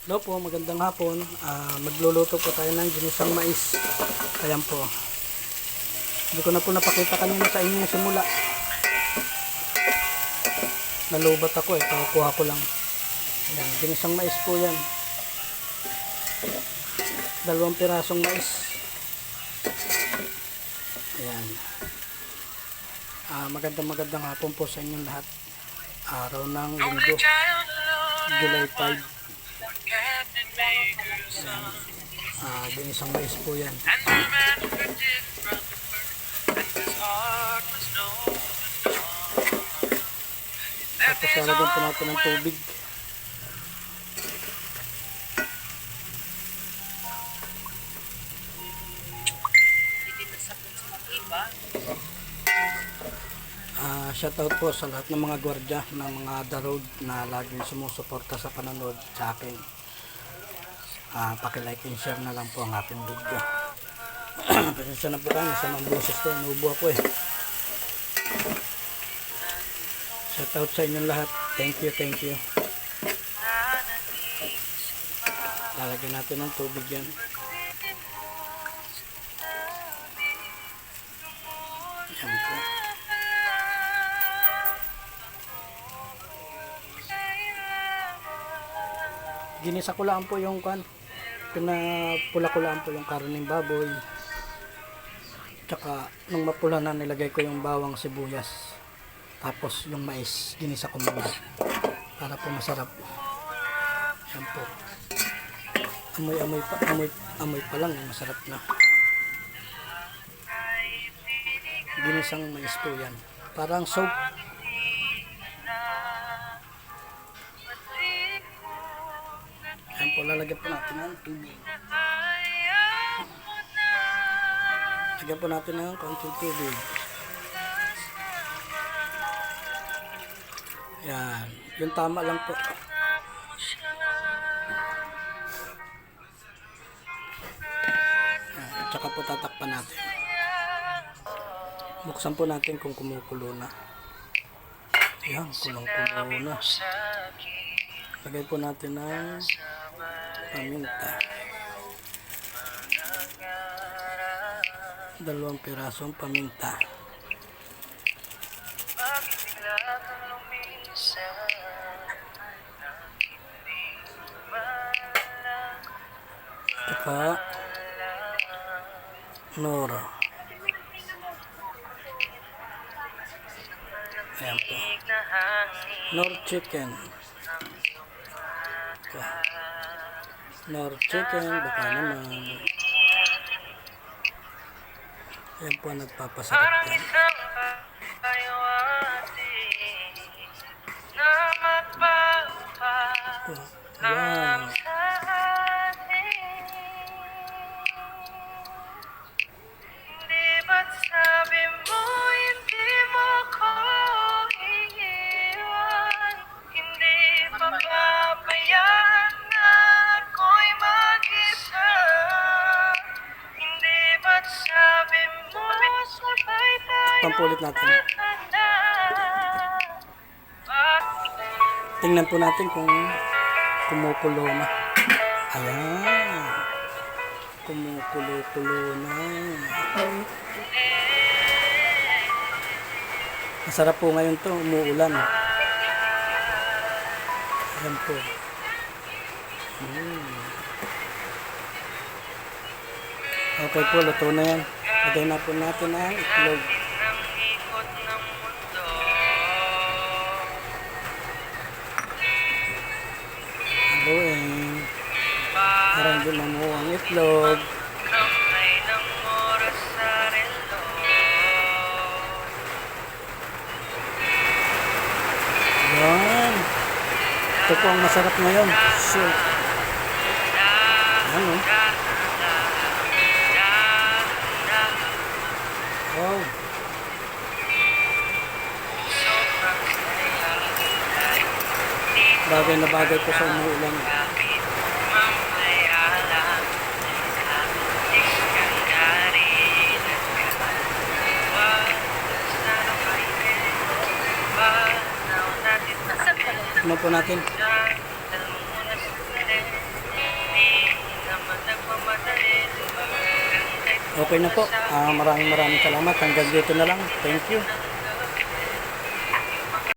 Hello po, magandang hapon. Magluluto po tayo ng ginisang mais. Ayan po. Hindi ko na po napakita kanina sa inyo yung simula. Nalubat ako eh, kukuha ko lang. Ayan, ginisang mais po yan. 2 pirasong mais. Ayan. Magandang hapon po sa inyong lahat. Araw ng Linggo, July 5. Ginisang mais po yan. Tapos lalagyan po natin ng tubig. Shoutout po sa lahat ng mga gwardiya ng mga The Road na laging sumusuporta sa panonood sa akin. Paki-like and share na lang po ang ating video. Pasensya na po kayo, sa mga boses ko, inuubo ako eh. Shoutout sa inyong lahat. Thank you. Lalagyan natin ng tubig yan. Yan po. Ginisa ko lang po yung pinapula ko lang po yung karning baboy. Tsaka nung mapula na, nilagay ko yung bawang sibuyas. Tapos yung mais, ginisa ko muna para po masarap. Yan po. Amoy pa lang, masarap na. Ginisang mais po yan. Parang soup. Yan po, lalagyan po natin ng tubig. Lagyan po natin ng konting tubig. Yan, yung tama lang po. Yan, tsaka po tatakpan natin. Buksan po natin kung kumukulo na. Yan, kulong-kulo na. Lagay po natin ng paminta. 2 pirasong paminta. Saka nor. Ayan po. Nor chicken. Nor chicken, baka naman. Ayan po ang nagpapasarap yan. Wow. Pampulit natin. Tingnan po natin kung kumukulo na. Ayan. Kumukulo na. Masarap po ngayon to, umuulan. Ayan po. Okay po, luto na yan. Lagay na po natin ang itlog. Haluin. Parang din mamuha ang itlog. Yan. Ito po ang masarap ngayon. Sure. Ano? Wow. Bagay na bagay po sa umuulan. Tikman po natin. Okay na po. Maraming salamat. Hanggang dito na lang. Thank you.